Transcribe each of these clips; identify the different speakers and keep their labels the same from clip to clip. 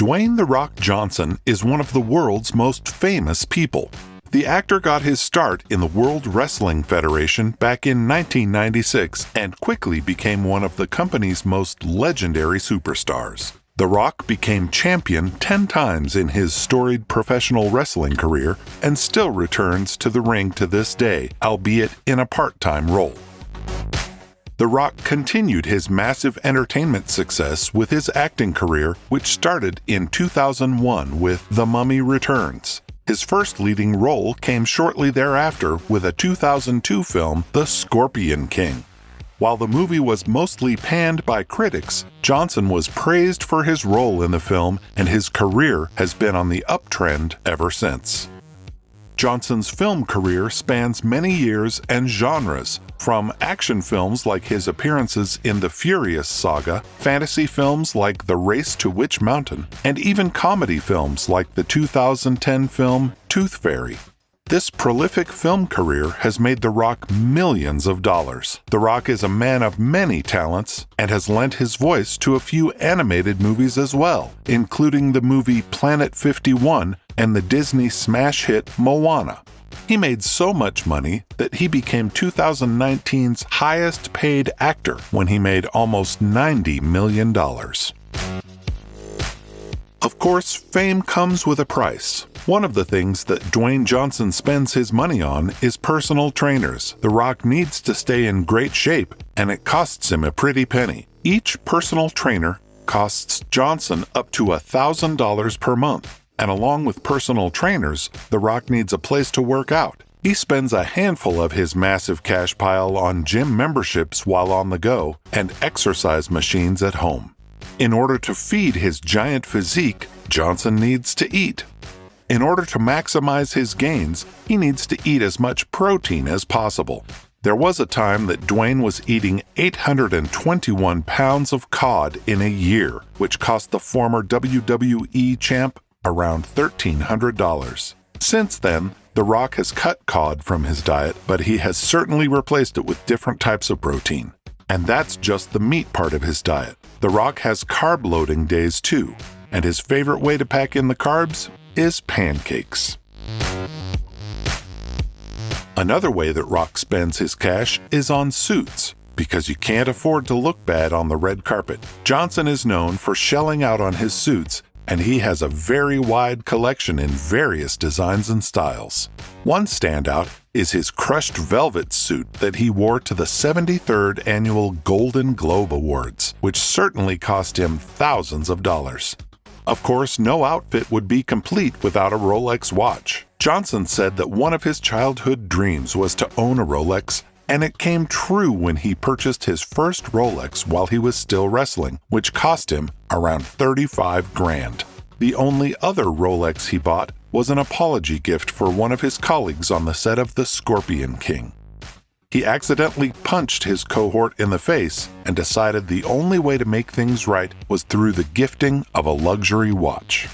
Speaker 1: Dwayne "The Rock" Johnson is one of the world's most famous people. The actor got his start in the World Wrestling Federation back in 1996 and quickly became one of the company's most legendary superstars. The Rock became champion 10 times in his storied professional wrestling career and still returns to the ring to this day, albeit in a part-time role. The Rock continued his massive entertainment success with his acting career, which started in 2001 with The Mummy Returns. His first leading role came shortly thereafter with a 2002 film, The Scorpion King. While the movie was mostly panned by critics, Johnson was praised for his role in the film, and his career has been on the uptrend ever since. Johnson's film career spans many years and genres, from action films like his appearances in the Furious saga, fantasy films like The Race to Witch Mountain, and even comedy films like the 2010 film Tooth Fairy. This prolific film career has made The Rock millions of dollars. The Rock is a man of many talents and has lent his voice to a few animated movies as well, including the movie Planet 51 and the Disney smash hit Moana. He made so much money that he became 2019's highest paid actor when he made almost $90 million. Of course, fame comes with a price. One of the things that Dwayne Johnson spends his money on is personal trainers. The Rock needs to stay in great shape, and it costs him a pretty penny. Each personal trainer costs Johnson up to $1,000 per month. And along with personal trainers, The Rock needs a place to work out. He spends a handful of his massive cash pile on gym memberships while on the go and exercise machines at home. In order to feed his giant physique, Johnson needs to eat. In order to maximize his gains, he needs to eat as much protein as possible. There was a time that Dwayne was eating 821 pounds of cod in a year, which cost the former WWE champ around $1,300. Since then, The Rock has cut cod from his diet, but he has certainly replaced it with different types of protein. And that's just the meat part of his diet. The Rock has carb-loading days too, and his favorite way to pack in the carbs is pancakes. Another way that Rock spends his cash is on suits, because you can't afford to look bad on the red carpet. Johnson is known for shelling out on his suits, and he has a very wide collection in various designs and styles. One standout is his crushed velvet suit that he wore to the 73rd Annual Golden Globe Awards, which certainly cost him thousands of dollars. Of course, no outfit would be complete without a Rolex watch. Johnson said that one of his childhood dreams was to own a Rolex, and it came true when he purchased his first Rolex while he was still wrestling, which cost him around $35,000. The only other Rolex he bought was an apology gift for one of his colleagues on the set of The Scorpion King. He accidentally punched his cohort in the face and decided the only way to make things right was through the gifting of a luxury watch.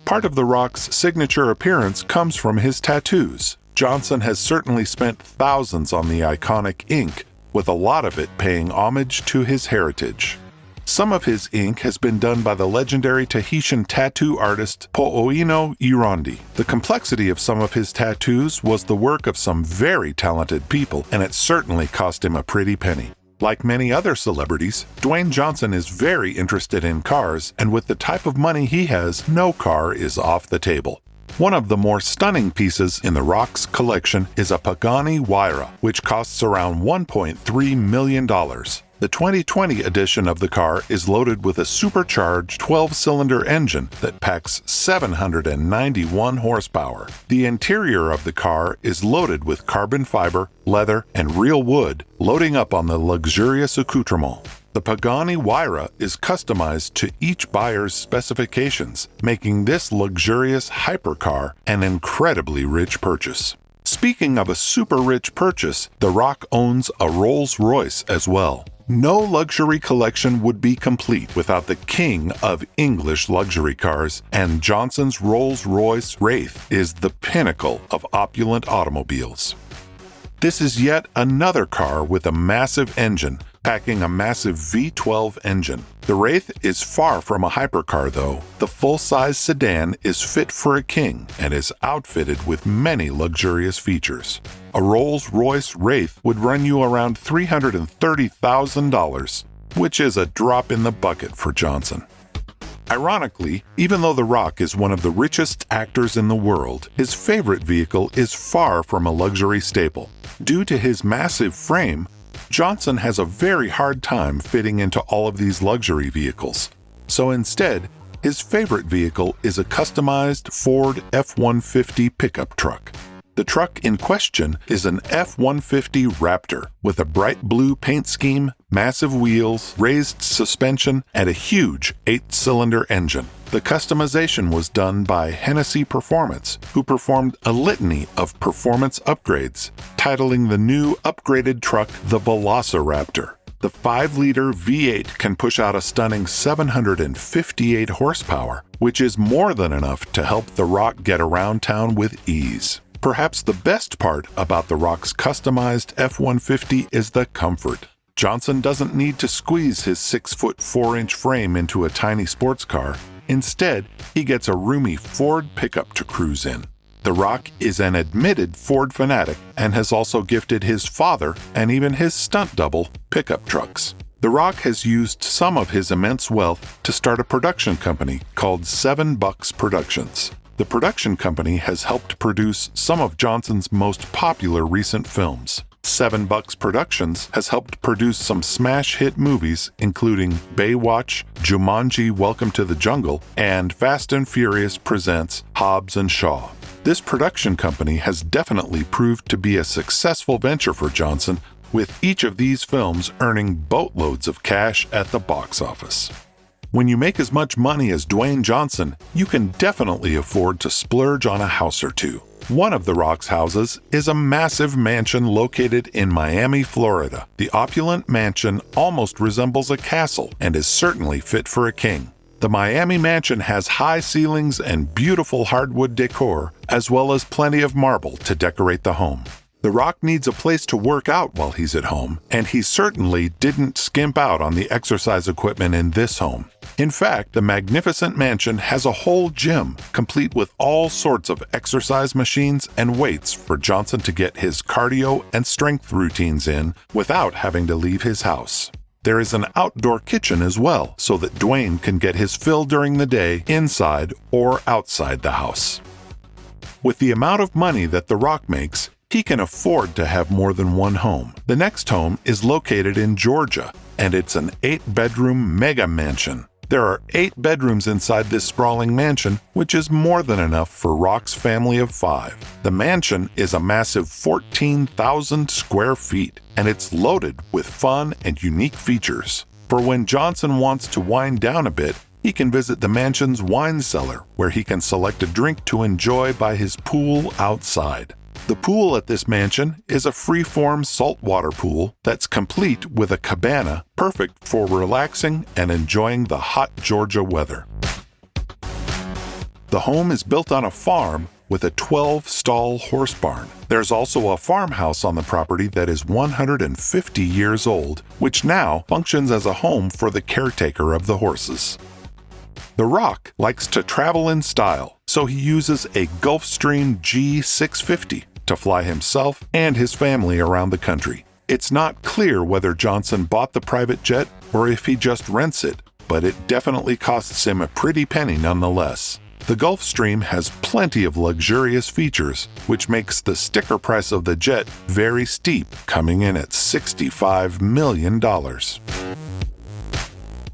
Speaker 1: Part of The Rock's signature appearance comes from his tattoos. Johnson has certainly spent thousands on the iconic ink, with a lot of it paying homage to his heritage. Some of his ink has been done by the legendary Tahitian tattoo artist Po'oino Irondi. The complexity of some of his tattoos was the work of some very talented people, and it certainly cost him a pretty penny. Like many other celebrities, Dwayne Johnson is very interested in cars, and with the type of money he has, no car is off the table. One of the more stunning pieces in The Rock's collection is a Pagani Huayra, which costs around $1.3 million. The 2020 edition of the car is loaded with a supercharged 12-cylinder engine that packs 791 horsepower. The interior of the car is loaded with carbon fiber, leather, and real wood, loading up on the luxurious accoutrement. The Pagani Huayra is customized to each buyer's specifications, making this luxurious hypercar an incredibly rich purchase. Speaking of a super rich purchase, The Rock owns a Rolls-Royce as well. No luxury collection would be complete without the king of English luxury cars, and Johnson's Rolls-Royce Wraith is the pinnacle of opulent automobiles. This is yet another car with a massive engine packing a massive V12 engine. The Wraith is far from a hypercar though. The full-size sedan is fit for a king and is outfitted with many luxurious features. A Rolls-Royce Wraith would run you around $330,000, which is a drop in the bucket for Johnson. Ironically, even though The Rock is one of the richest actors in the world, his favorite vehicle is far from a luxury staple. Due to his massive frame, Johnson has a very hard time fitting into all of these luxury vehicles. So instead, his favorite vehicle is a customized Ford F-150 pickup truck. The truck in question is an F-150 Raptor with a bright blue paint scheme, massive wheels, raised suspension, and a huge 8-cylinder engine. The customization was done by Hennessy Performance, who performed a litany of performance upgrades, titling the new upgraded truck the Velociraptor. The 5-liter V8 can push out a stunning 758 horsepower, which is more than enough to help The Rock get around town with ease. Perhaps the best part about The Rock's customized F-150 is the comfort. Johnson doesn't need to squeeze his 6-foot 4-inch frame into a tiny sports car. Instead, he gets a roomy Ford pickup to cruise in. The Rock is an admitted Ford fanatic and has also gifted his father and even his stunt double pickup trucks. The Rock has used some of his immense wealth to start a production company called $7 Productions. The production company has helped produce some of Johnson's most popular recent films. $7 Productions has helped produce some smash hit movies including Baywatch, Jumanji: Welcome to the Jungle, and Fast and Furious presents Hobbs and Shaw. This production company has definitely proved to be a successful venture for Johnson, with each of these films earning boatloads of cash at the box office. When you make as much money as Dwayne Johnson, you can definitely afford to splurge on a house or two. One of The Rock's houses is a massive mansion located in Miami, Florida. The opulent mansion almost resembles a castle and is certainly fit for a king. The Miami mansion has high ceilings and beautiful hardwood decor, as well as plenty of marble to decorate the home. The Rock needs a place to work out while he's at home, and he certainly didn't skimp out on the exercise equipment in this home. In fact, the magnificent mansion has a whole gym, complete with all sorts of exercise machines and weights for Johnson to get his cardio and strength routines in without having to leave his house. There is an outdoor kitchen as well, so that Dwayne can get his fill during the day inside or outside the house. With the amount of money that The Rock makes, he can afford to have more than one home. The next home is located in Georgia, and it's an 8-bedroom mega mansion. There are 8 bedrooms inside this sprawling mansion, which is more than enough for Rock's family of 5. The mansion is a massive 14,000 square feet, and it's loaded with fun and unique features. For when Johnson wants to wind down a bit, he can visit the mansion's wine cellar, where he can select a drink to enjoy by his pool outside. The pool at this mansion is a free-form saltwater pool that's complete with a cabana, perfect for relaxing and enjoying the hot Georgia weather. The home is built on a farm with a 12-stall horse barn. There's also a farmhouse on the property that is 150 years old, which now functions as a home for the caretaker of the horses. The Rock likes to travel in style, so he uses a Gulfstream G650 to fly himself and his family around the country. It's not clear whether Johnson bought the private jet or if he just rents it, but it definitely costs him a pretty penny nonetheless. The Gulfstream has plenty of luxurious features, which makes the sticker price of the jet very steep, coming in at $65 million.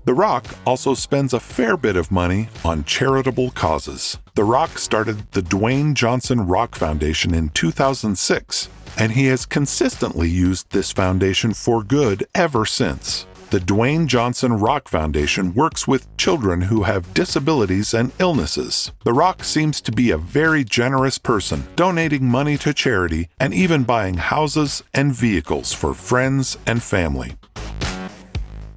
Speaker 1: The Rock also spends a fair bit of money on charitable causes. The Rock started the Dwayne Johnson Rock Foundation in 2006, and he has consistently used this foundation for good ever since. The Dwayne Johnson Rock Foundation works with children who have disabilities and illnesses. The Rock seems to be a very generous person, donating money to charity and even buying houses and vehicles for friends and family.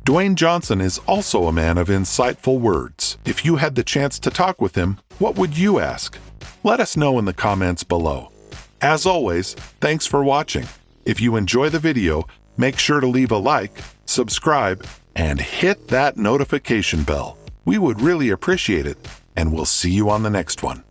Speaker 1: Dwayne Johnson is also a man of insightful words. If you had the chance to talk with him, what would you ask? Let us know in the comments below. As always, thanks for watching. If you enjoy the video, make sure to leave a like subscribe, and hit that notification bell. We would really appreciate it, and we'll see you on the next one.